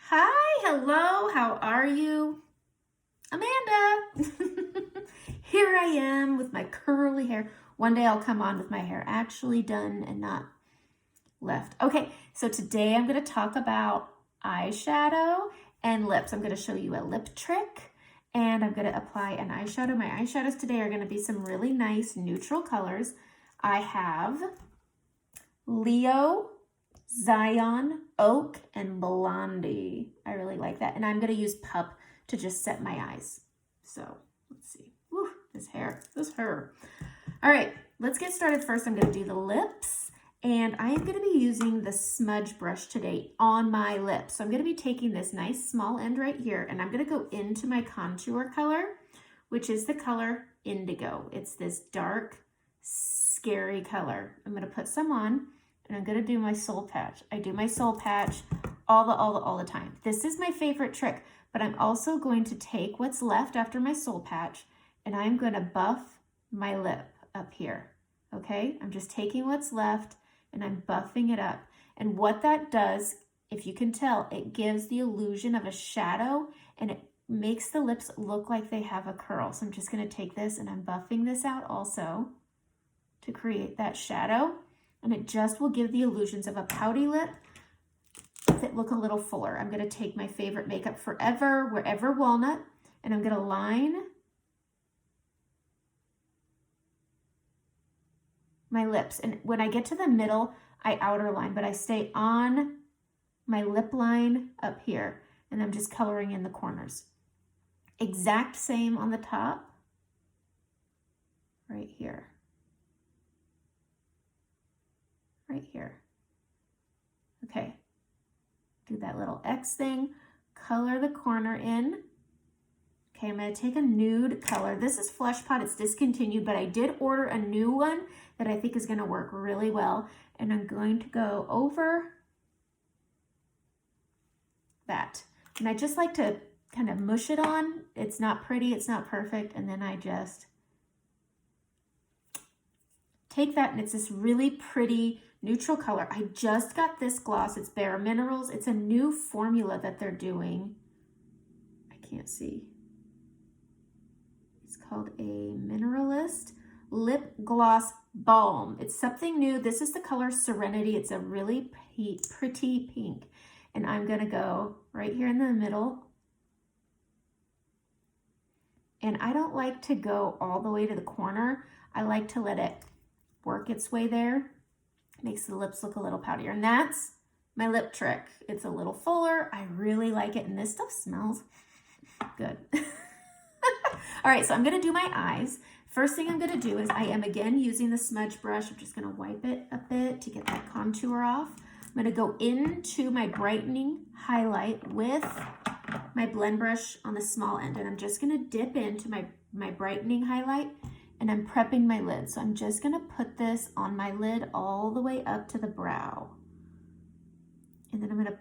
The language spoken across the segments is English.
Hi, hello, how are you? Amanda. Here I am with my curly hair. One day I'll come on with my hair actually done and not left. Okay, so today I'm going to talk about eyeshadow and lips. I'm going to show you a lip trick and I'm going to apply an eyeshadow. My eyeshadows today are going to be some really nice neutral colors. I have Leo, Zion, Oak, and Blondie. I really like that. And I'm going to use Pup to just set my eyes. So let's see. Woo, this hair. All right, let's get started. First, I'm going to do the lips. And I am going to be using the smudge brush today on my lips. So I'm going to be taking this nice small end right here. And I'm going to go into my contour color, which is the color Indigo. It's this dark, scary color. I'm going to put some on. And I'm going to do my soul patch. I do my soul patch all the time. This is my favorite trick, but I'm also going to take what's left after my soul patch and I'm going to buff my lip up here. Okay? I'm just taking what's left and I'm buffing it up. And what that does, if you can tell, it gives the illusion of a shadow and it makes the lips look like they have a curl. So I'm just going to take this and I'm buffing this out also to create that shadow. And it just will give the illusions of a pouty lip that look a little fuller. I'm going to take my favorite makeup forever, Wherever Walnut, and I'm going to line my lips. And when I get to the middle, I outer line, but I stay on my lip line up here. And I'm just coloring in the corners. Exact same on the top, right here. Right here. Okay, do that little X thing, color the corner in. Okay, I'm going to take a nude color. This is Flesh Pot, it's discontinued, but I did order a new one that I think is going to work really well. And I'm going to go over that. And I just like to kind of mush it on. It's not pretty, it's not perfect. And then I just take that and it's this really pretty neutral color. I just got this gloss. It's Bare Minerals. It's a new formula that they're doing. I can't see. It's called a Mineralist Lip Gloss Balm. It's something new. This is the color Serenity. It's a really pretty pink. And I'm going to go right here in the middle. And I don't like to go all the way to the corner. I like to let it work its way there. Makes the lips look a little poutier. And that's my lip trick. It's a little fuller. I really like it. And this stuff smells good. All right, so I'm going to do my eyes. First thing I'm going to do is I am again using the smudge brush. I'm just going to wipe it a bit to get that contour off. I'm going to go into my brightening highlight with my blend brush on the small end. And I'm just going to dip into my brightening highlight. And I'm prepping my lid. So I'm just going to put this on my lid all the way up to the brow. And then I'm going to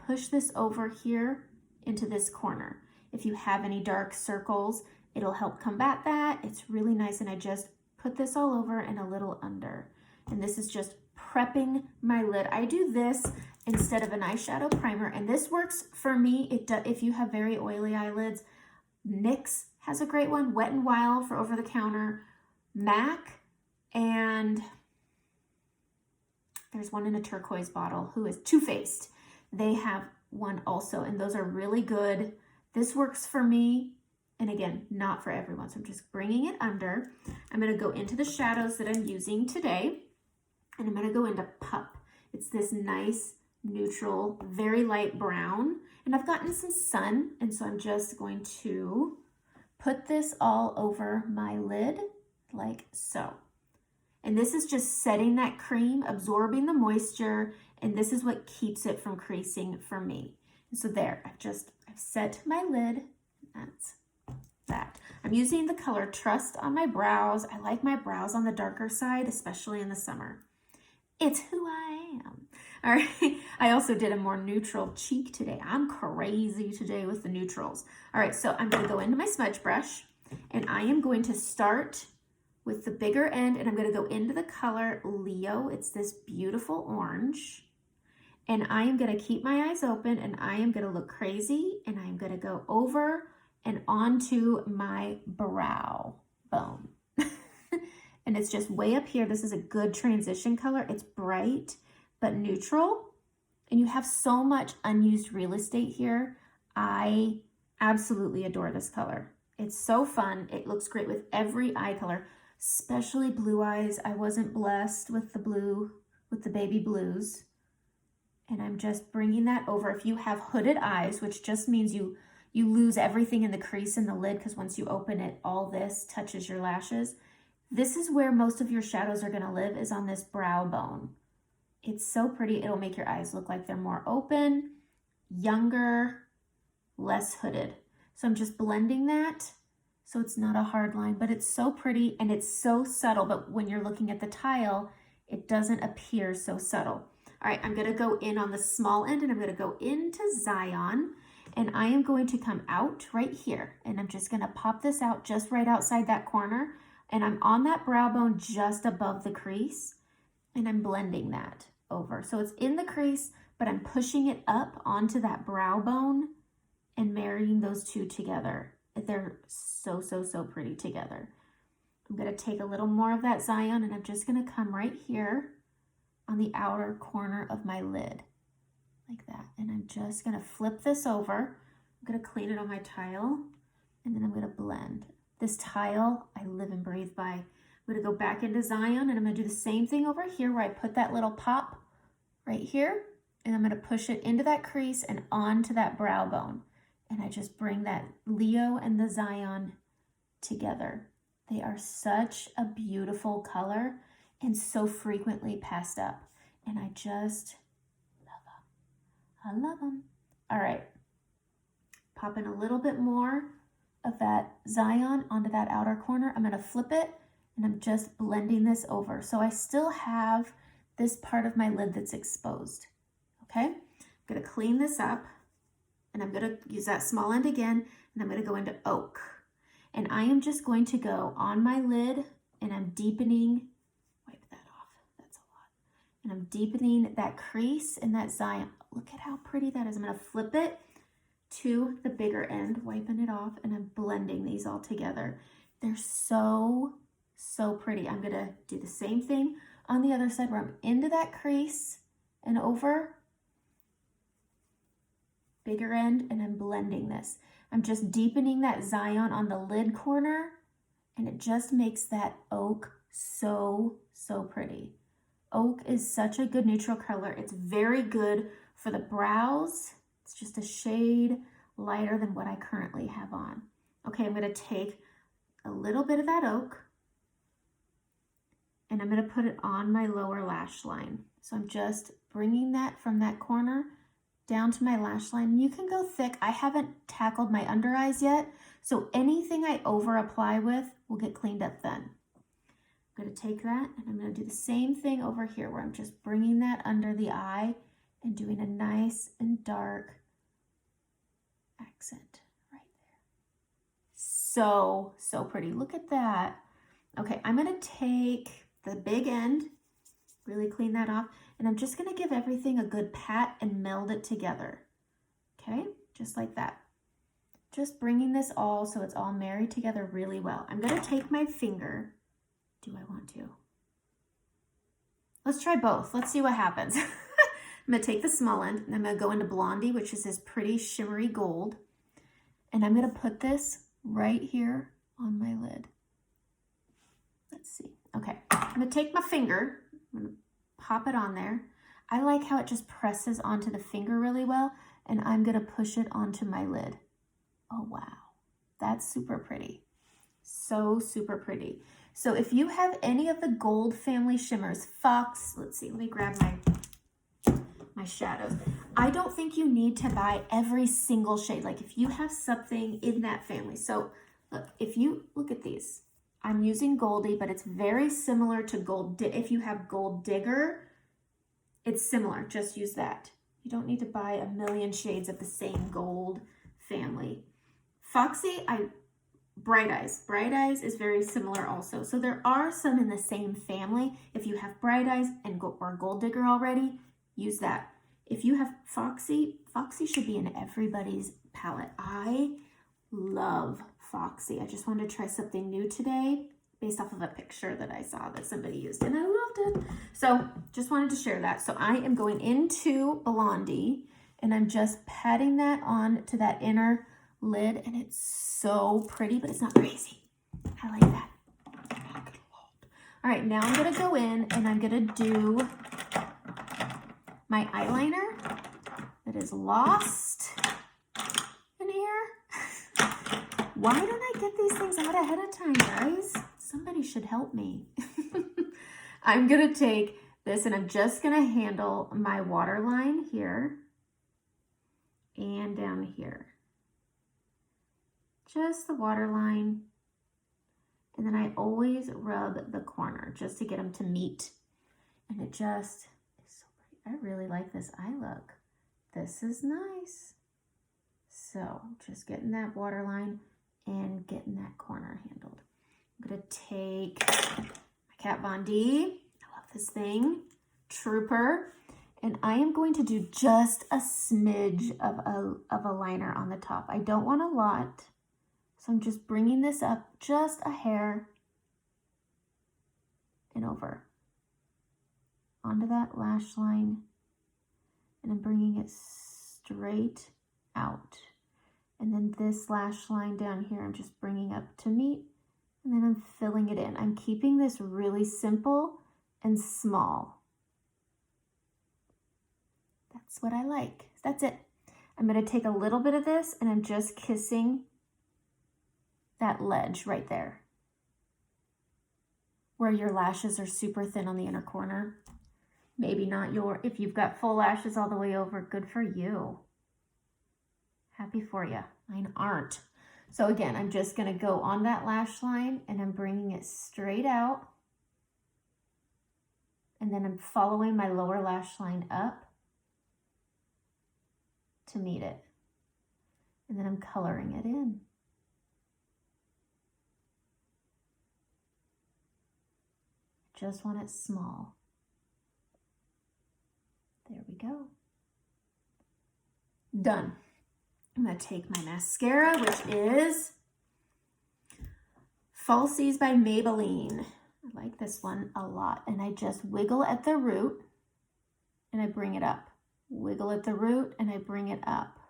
push this over here into this corner. If you have any dark circles, it'll help combat that. It's really nice. And I just put this all over and a little under. And this is just prepping my lid. I do this instead of an eyeshadow primer. And this works for me if you have very oily eyelids. NYX has a great one, Wet n Wild for over the counter, MAC, and there's one in a turquoise bottle who is Too Faced. They have one also, and those are really good. This works for me, and again, not for everyone. So I'm just bringing it under. I'm going to go into the shadows that I'm using today, and I'm going to go into Pup. It's this nice, neutral, very light brown, and I've gotten some sun, and so I'm just going to put this all over my lid like so. And this is just setting that cream, absorbing the moisture, and this is what keeps it from creasing for me. And so there, I've set my lid. That's that. I'm using the color Trust on my brows. I like my brows on the darker side, especially in the summer. It's who I am. All right, I also did a more neutral cheek today. I'm crazy today with the neutrals. All right, so I'm gonna go into my smudge brush and I am going to start with the bigger end and I'm gonna go into the color Leo. It's this beautiful orange. And I am gonna keep my eyes open and I am gonna look crazy and I'm gonna go over and onto my brow bone. And it's just way up here. This is a good transition color. It's bright but neutral. And you have so much unused real estate here. I absolutely adore this color. It's so fun. It looks great with every eye color, especially blue eyes. I wasn't blessed with the blue, with the baby blues. And I'm just bringing that over. If you have hooded eyes, which just means you lose everything in the crease in the lid, because once you open it, all this touches your lashes. This is where most of your shadows are gonna live, is on this brow bone. It's so pretty. It'll make your eyes look like they're more open, younger, less hooded. So I'm just blending that so it's not a hard line, but it's so pretty and it's so subtle. But when you're looking at the tile, it doesn't appear so subtle. All right, I'm gonna go in on the small end and I'm gonna go into Zion and I am going to come out right here and I'm just gonna pop this out just right outside that corner and I'm on that brow bone just above the crease and I'm blending that over. So it's in the crease, but I'm pushing it up onto that brow bone and marrying those two together. They're so, so, so pretty together. I'm gonna take a little more of that Zion and I'm just gonna come right here on the outer corner of my lid, like that. And I'm just gonna flip this over. I'm gonna clean it on my tile and then I'm gonna blend. This tile, I live and breathe by. I'm gonna go back into Zion and I'm gonna do the same thing over here where I put that little pop right here and I'm gonna push it into that crease and onto that brow bone. And I just bring that Leo and the Zion together. They are such a beautiful color and so frequently passed up. And I just love them. I love them. All right, pop in a little bit more of that Zion onto that outer corner. I'm gonna flip it and I'm just blending this over. So I still have this part of my lid that's exposed, okay? I'm gonna clean this up and I'm gonna use that small end again and I'm gonna go into Oak. And I am just going to go on my lid and I'm deepening, wipe that off, that's a lot. And I'm deepening that crease and that Zion. Look at how pretty that is. I'm gonna flip it to the bigger end, wiping it off, and I'm blending these all together. They're so, so pretty. I'm gonna do the same thing on the other side where I'm into that crease and over, bigger end, and I'm blending this. I'm just deepening that Zion on the lid corner, and it just makes that Oak so, so pretty. Oak is such a good neutral color. It's very good for the brows. It's just a shade lighter than what I currently have on. Okay, I'm gonna take a little bit of that Oak and I'm gonna put it on my lower lash line. So I'm just bringing that from that corner down to my lash line. You can go thick. I haven't tackled my under eyes yet, so anything I over apply with will get cleaned up then. I'm gonna take that and I'm gonna do the same thing over here where I'm just bringing that under the eye and doing a nice and dark accent right there. So, so pretty. Look at that. Okay, I'm gonna take the big end, really clean that off, and I'm just gonna give everything a good pat and meld it together. Okay, just like that. Just bringing this all so it's all married together really well. I'm gonna take my finger. Do I want to? Let's try both. Let's see what happens. I'm gonna take the small end and I'm gonna go into Blondie, which is this pretty shimmery gold. And I'm gonna put this right here on my lid. Let's see. Okay, I'm gonna take my finger, I'm gonna pop it on there. I like how it just presses onto the finger really well, and I'm gonna push it onto my lid. Oh, wow, that's super pretty. So super pretty. So if you have any of the gold family shimmers, Fox, let's see, let me grab my shadows. I don't think you need to buy every single shade. Like if you have something in that family. So look, if you look at these, I'm using Goldie, but it's very similar to Gold. If you have Gold Digger, it's similar. Just use that. You don't need to buy a million shades of the same gold family. Foxy, Bright Eyes. Bright Eyes is very similar also. So there are some in the same family. If you have Bright Eyes and or Gold Digger already, use that. If you have Foxy, Foxy should be in everybody's palette. I love Foxy. I just wanted to try something new today based off of a picture that I saw that somebody used and I loved it. So just wanted to share that. So I am going into Blondie and I'm just patting that on to that inner lid and it's so pretty, but it's not crazy. I like that. All right, now I'm gonna go in and I'm gonna do my eyeliner that is lost in here. Why don't I get these things out ahead of time, guys? Somebody should help me. I'm gonna take this and I'm just gonna handle my waterline here and down here. Just the waterline. And then I always rub the corner just to get them to meet. And it just is so pretty. I really like this eye look. This is nice. So just getting that waterline and getting that corner handled. I'm gonna take my Kat Von D. I love this thing. Trooper. And I am going to do just a smidge of a liner on the top. I don't want a lot. So I'm just bringing this up just a hair and over onto that lash line. And I'm bringing it straight out. And then this lash line down here, I'm just bringing up to meet. And then I'm filling it in. I'm keeping this really simple and small. That's what I like. That's it. I'm going to take a little bit of this and I'm just kissing that ledge right there where your lashes are super thin on the inner corner. Maybe not if you've got full lashes all the way over, good for you. Happy for you. Mine aren't. So again, I'm just going to go on that lash line and I'm bringing it straight out. And then I'm following my lower lash line up to meet it. And then I'm coloring it in. Just want it small. There we go. Done. I'm going to take my mascara, which is Falsies by Maybelline. I like this one a lot. And I just wiggle at the root and I bring it up. Wiggle at the root and I bring it up.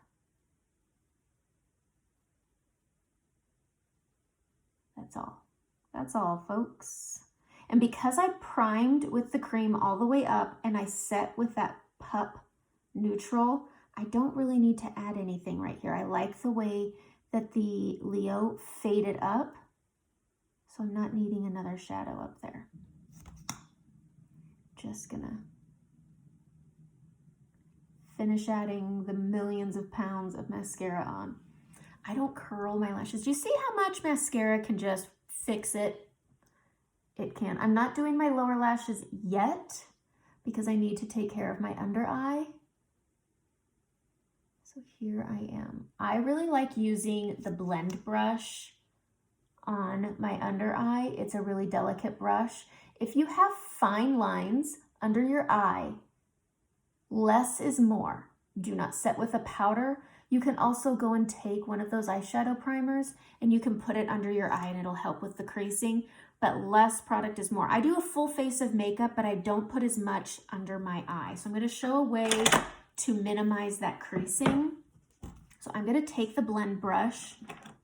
That's all. That's all, folks. And because I primed with the cream all the way up and I set with that Pup Neutral, I don't really need to add anything right here. I like the way that the Leo faded up, so I'm not needing another shadow up there. Just gonna finish adding the millions of pounds of mascara on. I don't curl my lashes. Do you see how much mascara can just fix it? It can. I'm not doing my lower lashes yet because I need to take care of my under eye. So here I am. I really like using the blend brush on my under eye. It's a really delicate brush. If you have fine lines under your eye, less is more. Do not set with a powder. You can also go and take one of those eyeshadow primers and you can put it under your eye and it'll help with the creasing, but less product is more. I do a full face of makeup, but I don't put as much under my eye. So I'm going to show a way to minimize that creasing. So I'm going to take the blend brush.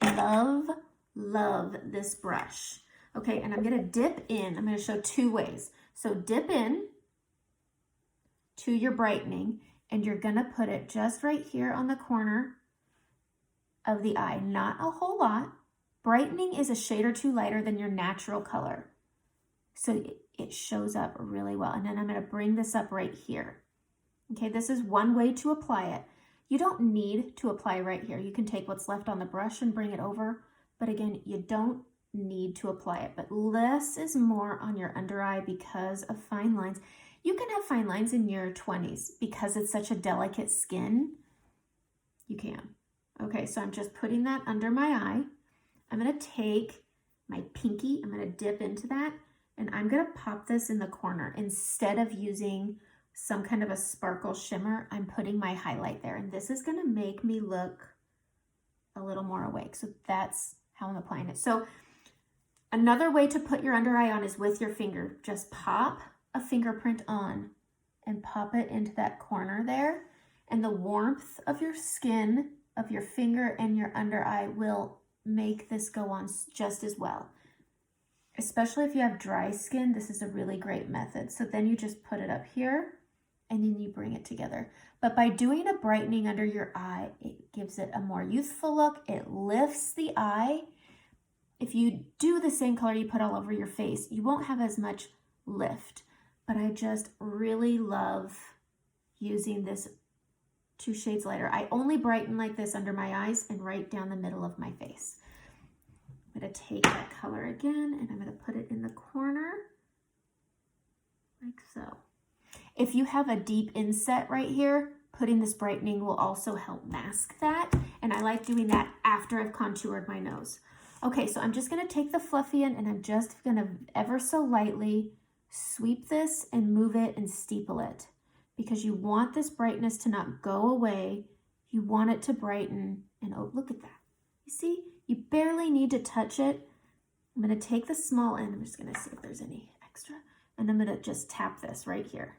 Love this brush. Okay, and I'm going to dip in. I'm going to show two ways. So dip in to your brightening and you're going to put it just right here on the corner of the eye. Not a whole lot. Brightening is a shade or two lighter than your natural color. So it shows up really well. And then I'm going to bring this up right here. Okay, this is one way to apply it. You don't need to apply right here. You can take what's left on the brush and bring it over. But again, you don't need to apply it. But less is more on your under eye because of fine lines. You can have fine lines in your 20s because it's such a delicate skin. You can. Okay, so I'm just putting that under my eye. I'm going to take my pinky, I'm going to dip into that, and I'm going to pop this in the corner instead of using some kind of a sparkle shimmer, I'm putting my highlight there. And this is gonna make me look a little more awake. So that's how I'm applying it. So another way to put your under eye on is with your finger. Just pop a fingerprint on and pop it into that corner there. And the warmth of your skin, of your finger and your under eye will make this go on just as well. Especially if you have dry skin, this is a really great method. So then you just put it up here and then you bring it together. But by doing a brightening under your eye, it gives it a more youthful look. It lifts the eye. If you do the same color you put all over your face, you won't have as much lift. But I just really love using this 2 shades lighter. I only brighten like this under my eyes and right down the middle of my face. I'm going to take that color again and I'm going to put it in the corner like so. If you have a deep inset right here, putting this brightening will also help mask that. And I like doing that after I've contoured my nose. Okay, so I'm just going to take the fluffy end and I'm just going to ever so lightly sweep this and move it and steeple it, because you want this brightness to not go away. You want it to brighten. And oh, look at that. You see, you barely need to touch it. I'm going to take the small end. I'm just going to see if there's any extra. And I'm going to just tap this right here.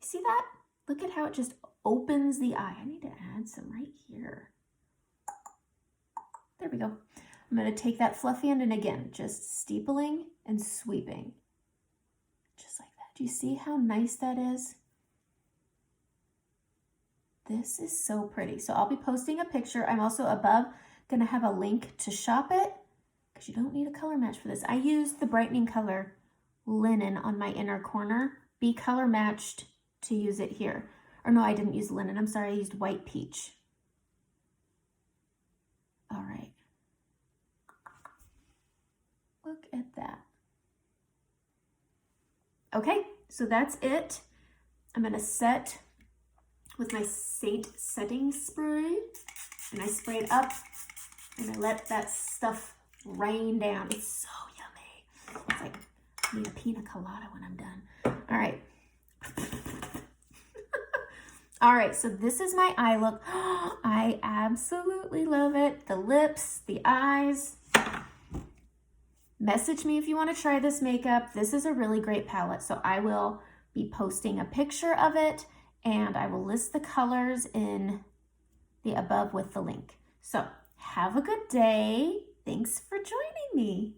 You see that? Look at how it just opens the eye. I need to add some right here. There we go. I'm going to take that fluffy end and again, just steepling and sweeping. Just like that. Do you see how nice that is? This is so pretty. So I'll be posting a picture. I'm also above going to have a link to shop it because you don't need a color match for this. I used the brightening color Linen on my inner corner. Be color matched to use it here. Or no, I didn't use Linen. I'm sorry, I used White Peach. All right. Look at that. Okay, so that's it. I'm going to set with my Seint setting spray. And I spray it up and I let that stuff rain down. It's so yummy. It's like I need a pina colada when I'm done. All right. All right, so this is my eye look. I absolutely love it. The lips, the eyes. Message me if you want to try this makeup. This is a really great palette, so I will be posting a picture of it and I will list the colors in the above with the link. So have a good day. Thanks for joining me.